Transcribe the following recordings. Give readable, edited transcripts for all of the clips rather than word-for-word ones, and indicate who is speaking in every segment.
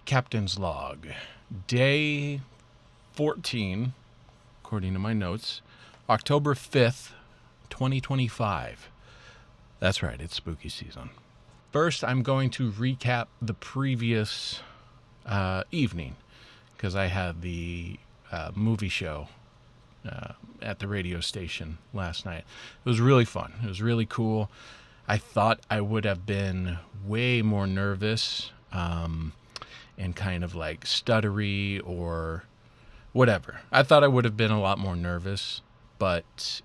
Speaker 1: Captain's Log, day 14, according to my notes, October 5th, 2025. That's right, it's spooky season. First, I'm going to recap the previous evening, because I had the movie show at the radio station last night. It was really fun. It was really cool. I thought I would have been way more nervous and kind of like stuttery or whatever. I thought I would have been a lot more nervous, but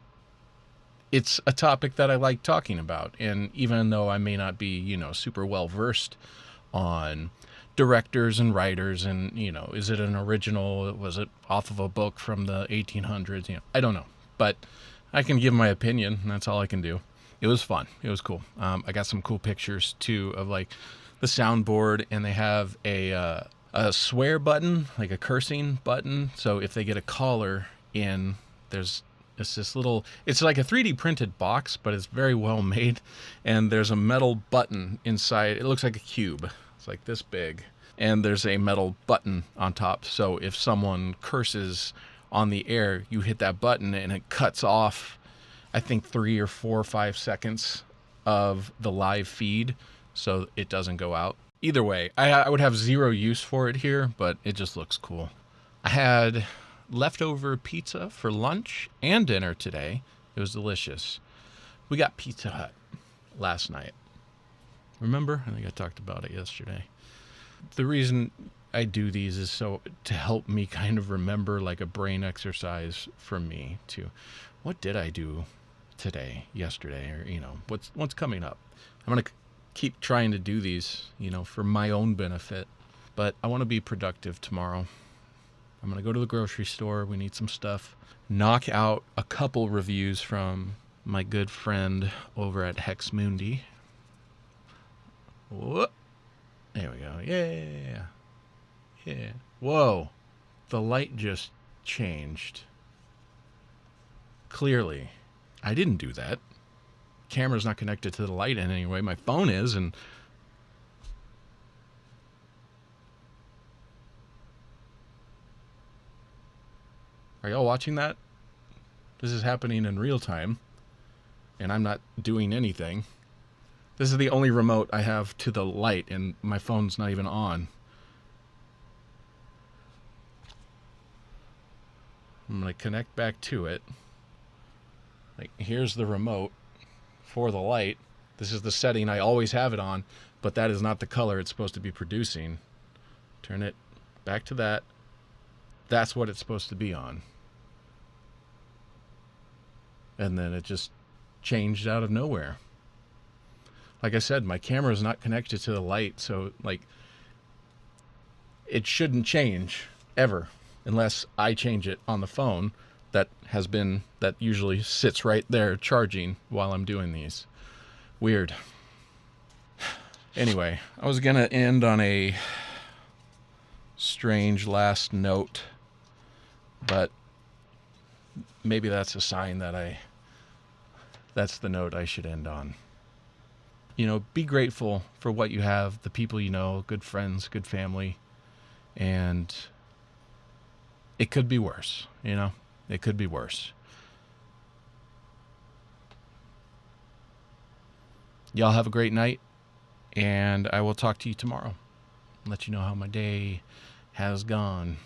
Speaker 1: it's a topic that I like talking about. And even though I may not be, super well versed on directors and writers and, is it an original? Was it off of a book from the 1800s? I don't know, but I can give my opinion, and that's all I can do. It was fun. It was cool. I got some cool pictures too of like the soundboard, and they have a swear button, like a cursing button. So if they get a caller in, it's this little, it's like a 3D printed box, but it's very well made. And there's a metal button inside. It looks like a cube. It's like this big. And there's a metal button on top. So if someone curses on the air, you hit that button and it cuts off, I think 3 or 4 or 5 seconds of the live feed, so it doesn't go out. Either way, I would have zero use for it here, but it just looks cool. I had leftover pizza for lunch and dinner today. It was delicious. We got Pizza Hut last night. Remember? I think I talked about it yesterday. The reason I do these is so to help me kind of remember, like a brain exercise for me too. What did I do today, yesterday, or what's coming up? I'm gonna keep trying to do these, for my own benefit, but I want to be productive tomorrow. I'm gonna go to the grocery store. We need some stuff. Knock out a couple reviews from my good friend over at Hex Mundi. Whoop. There we go. Yeah. Whoa, the light just changed. Clearly, I didn't do that. Camera's not connected to the light in any way. My phone is, and are y'all watching that? This is happening in real time, and I'm not doing anything. This is the only remote I have to the light, and my phone's not even on. I'm going to connect back to it. Like, here's the remote for the light. This is the setting I always have it on, but that is not the color it's supposed to be producing. Turn it back to that. That's what it's supposed to be on. And then it just changed out of nowhere. Like I said, my camera is not connected to the light, so it shouldn't change ever unless I change it on the phone. That usually sits right there charging while I'm doing these. Weird. Anyway, I was going to end on a strange last note, but maybe that's a sign that's the note I should end on. Be grateful for what you have, the people you know, good friends, good family, and it could be worse, It could be worse. Y'all have a great night, and I will talk to you tomorrow. Let you know how my day has gone.